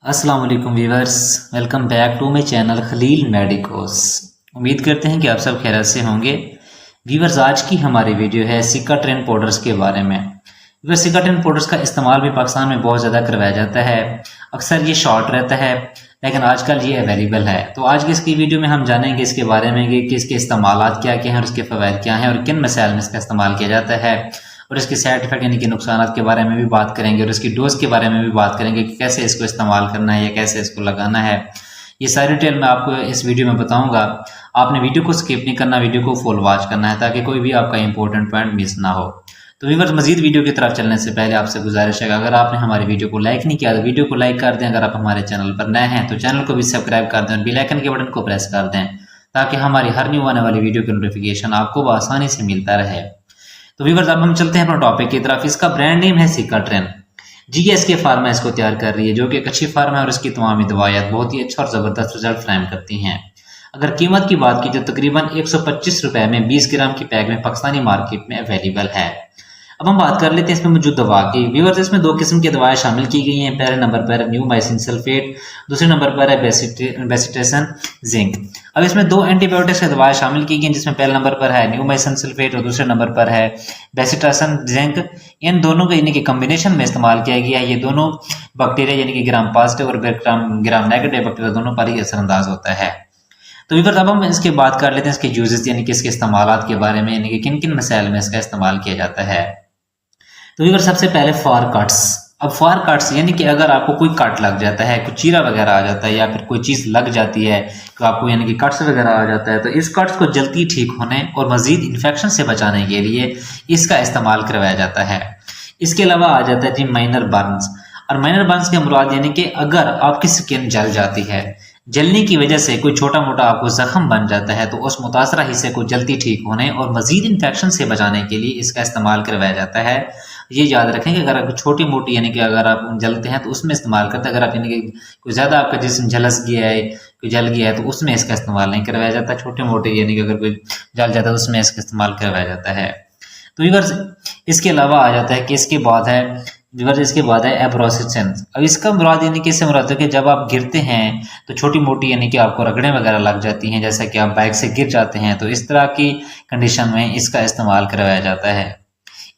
अस्सलाम वालेकुम viewers, welcome back to my channel Khalil medicos. उम्मीद करते हैं कि आप सब खैरियत से होंगे। वीवर्स, आज की हमारी वीडियो है सिका ट्रेन पाउडर्स के बारे में। वीवर्स, सिका ट्रेन पाउडर्स का इस्तेमाल भी पाकिस्तान में बहुत ज़्यादा करवाया जाता है। अक्सर ये शॉर्ट रहता है, लेकिन आजकल ये अवेलेबल है। तो आज की इसकी वीडियो में हम जानेंगे इसके बारे में कि इसके इस्तेमालात क्या क्या हैं और इसके फ़वाइद क्या हैं और किन मसाइल में इसका इस्तेमाल किया जाता है, और इसके साइड इफेक्ट यानी कि नुकसान के बारे में भी बात करेंगे और इसकी डोज के बारे में भी बात करेंगे कि कैसे इसको इस्तेमाल करना है या कैसे इसको लगाना है। ये सारी डिटेल मैं आपको इस वीडियो में बताऊंगा। आपने वीडियो को स्किप नहीं करना, वीडियो को फुल वॉच करना है ताकि कोई भी आपका इंपॉर्टेंट पॉइंट मिस ना हो। तो व्यूअर्स, मजीद वीडियो की तरफ चलने से पहले आपसे गुजारिश है, अगर आपने हमारी वीडियो को लाइक नहीं किया तो वीडियो को लाइक कर दें। अगर आप हमारे चैनल पर नए हैं तो चैनल को भी सब्सक्राइब कर दें और बेल आइकन के बटन को प्रेस कर दें ताकि हमारी हर न्यू आने वाली वीडियो की नोटिफिकेशन आपको आसानी से मिलता रहे। तो व्यूअर्स, अब हम चलते हैं अपने टॉपिक की तरफ। इसका ब्रांड नेम है सिका ट्रेन। जीएसके फार्मा इसको तैयार कर रही है, जो कि एक अच्छी फार्मा है और इसकी तमाम दवाइयात बहुत ही अच्छा और ज़बरदस्त रिजल्ट फ्राहम करती हैं। अगर कीमत की बात की तो तकरीबन 125 रुपए में 20 ग्राम की पैक में पाकिस्तानी मार्केट में अवेलेबल है। अब हम बात कर लेते हैं इसमें मौजूद दवा की। व्यूअर्स, इसमें दो किस्म की दवाएं शामिल की गई हैं। पहले नंबर पर है न्यूमाइसिन सल्फेट, दूसरे नंबर पर है बेसिट्रेसन जिंक। अब इसमें दो एंटीबायोटिक्स की दवाएं शामिल की गई हैं, जिसमें पहले नंबर पर है न्यूमाइसिन सल्फेट और दूसरे नंबर पर है बेसिट्रेसन जिंक। इन दोनों को यानी कि कम्बिनेशन में इस्तेमाल किया गया है। ये दोनों बैक्टीरिया यानी कि ग्राम पॉजिटिव और ग्राम नेगेटिव बैक्टीरिया दोनों पर ही असरअंदाज होता है। तो व्यूअर्स, अब हम इसकी बात कर लेते हैं इसके यूजेस यानी कि इसके इस्तेमालात के बारे में, यानी कि किन किन मसाइल में इसका इस्तेमाल किया जाता है। तो व्यूअर्स, सबसे पहले फॉर कट्स। अब फॉर कट्स यानी कि अगर आपको कोई कट लग जाता है, कुछ चीरा वगैरह आ जाता है या फिर कोई चीज़ लग जाती है तो आपको यानी कि कट्स वगैरह आ जाता है, तो इस कट्स को जल्दी ठीक होने और मजीद इन्फेक्शन से बचाने के लिए इसका इस्तेमाल करवाया जाता है। इसके अलावा आ जाता है जी माइनर बर्न्स। और माइनर बर्न्स के मुराद यानी कि अगर आपकी स्किन जल जाती है, जलने की वजह से कोई छोटा मोटा आपको जख्म बन जाता है, तो उस मुतासरा हिस्से को जल्दी ठीक होने और मजीद इन्फेक्शन से बचाने के लिए इसका इस्तेमाल करवाया जाता है। ये याद रखें कि अगर आप छोटी मोटी यानी कि अगर आप जलते हैं तो उसमें इस्तेमाल करते हैं। अगर आप यानी कि कोई ज़्यादा आपका जिस्म झलस गया है, कोई जल गया है, तो उसमें इसका इस्तेमाल नहीं करवाया जाता। छोटे मोटे यानी कि अगर कोई जल जाता है तो उसमें इसका इस्तेमाल करवाया जाता है। तो व्यूअर्स, इसके अलावा आ जाता है कि इसके बाद है एब्रोसिशन। अब इसका मुराद यानी कि इससे मुराद है कि जब आप गिरते हैं तो छोटी मोटी यानी कि आपको रगड़ें वगैरह लग जाती हैं, जैसा कि आप बाइक से गिर जाते हैं, तो इस तरह की कंडीशन में इसका इस्तेमाल करवाया जाता है।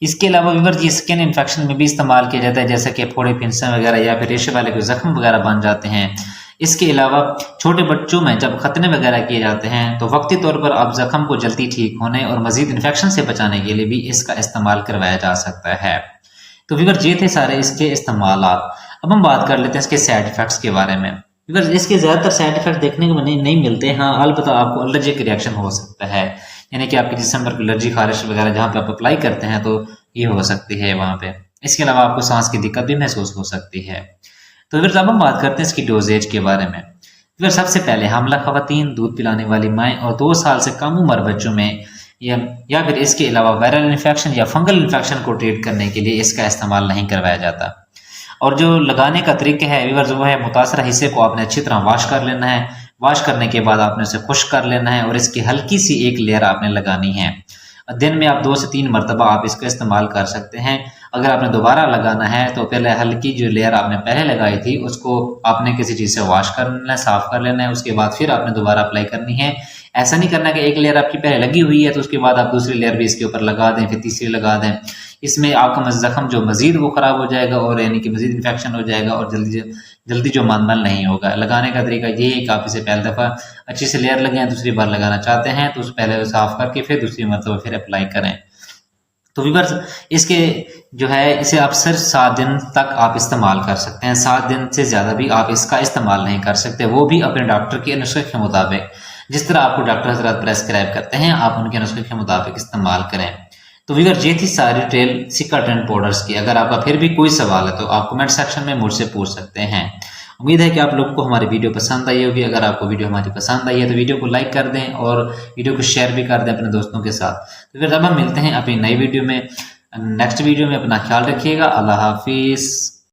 इसके अलावा व्यूअर्स, ये स्किन इन्फेक्शन में भी इस्तेमाल किया जाता है, जैसे कि फोड़े फिंसे वगैरह या फिर रेशे वाले कोई जख्म वगैरह बन जाते हैं। इसके अलावा छोटे बच्चों में जब खतने वगैरह किए जाते हैं तो वक्ती तौर पर आप जख्म को जल्दी ठीक होने और मजीद इन्फेक्शन से बचाने के लिए भी इसका इस्तेमाल करवाया जा सकता है। तो व्यूअर्स, ये थे सारे इसके इस्तेमालात। अब हम बात कर लेते हैं इसके साइड इफेक्ट्स के बारे में। व्यूअर्स, इसके ज़्यादातर साइड इफेक्ट देखने को नहीं मिलते। हाँ, अलबत्ता आपको एलर्जिक रिएक्शन हो सकता है, यानी कि आपके जिस्म पर एलर्जी खारिश वगैरह जहाँ पे आप अप्लाई करते हैं तो ये हो सकती है वहाँ पे। इसके अलावा आपको सांस की दिक्कत भी महसूस हो सकती है। तो फिर अब हम बात करते हैं इसकी डोजेज के बारे में। फिर सबसे पहले हामला खवातीन, दूध पिलाने वाली माएँ और 2 साल से कम उम्र बच्चों में या फिर इसके अलावा वायरल इन्फेक्शन या फंगल इन्फेक्शन को ट्रीट करने के लिए इसका इस्तेमाल नहीं करवाया जाता। और जो लगाने का तरीका है व्यूअर्स, वो है मुतासरा हिस्से को आपने अच्छी तरह वॉश कर लेना है। वॉश करने के बाद आपने उसे खुश्क कर लेना है और इसकी हल्की सी एक लेयर आपने लगानी है। दिन में आप 2 से 3 मरतबा आप इसका इस्तेमाल कर सकते हैं। अगर आपने दोबारा लगाना है तो पहले हल्की जो लेयर आपने पहले लगाई थी उसको आपने किसी चीज़ से वॉश कर लेना है, साफ कर लेना है, उसके बाद फिर आपने दोबारा अप्लाई करनी है। ऐसा नहीं करना कि एक लेयर आपकी पहले लगी हुई है तो उसके बाद आप दूसरी लेयर भी इसके ऊपर लगा दें, फिर तीसरी लगा दें। इसमें आपका जख्म जो मजीद वो ख़राब हो जाएगा और यानी कि मजीद इन्फेक्शन हो जाएगा और जल्दी जो मानमल नहीं होगा। लगाने का तरीका ये है कि आप इसे पहली दफ़ा अच्छी से लेयर लगाएं, दूसरी बार लगाना चाहते हैं तो उस पहले साफ करके फिर दूसरी मरतबा फिर अप्लाई करें। तो व्यूअर्स, इसके जो है इसे आप सिर्फ 7 दिन तक आप इस्तेमाल कर सकते हैं। 7 दिन से ज़्यादा भी आप इसका इस्तेमाल नहीं कर सकते, वो भी अपने डॉक्टर के नुस्खे के मुताबिक। जिस तरह आपको डॉक्टर हजरात प्रेस्क्राइब करते हैं आप उनके नुस्खे के मुताबिक इस्तेमाल करें। तो व्यूअर्स, ये थी सारी डिटेल सिका ट्रेन पाउडर्स की। अगर आपका फिर भी कोई सवाल है तो आप कमेंट सेक्शन में मुझसे पूछ सकते हैं। उम्मीद है कि आप लोगों को हमारी वीडियो पसंद आई होगी। अगर आपको वीडियो हमारी पसंद आई है तो वीडियो को लाइक कर दें और वीडियो को शेयर भी कर दें अपने दोस्तों के साथ। तो फिर अब हम मिलते हैं अपनी नई वीडियो में। नेक्स्ट वीडियो में अपना ख्याल रखिएगा। अल्लाह हाफिज़।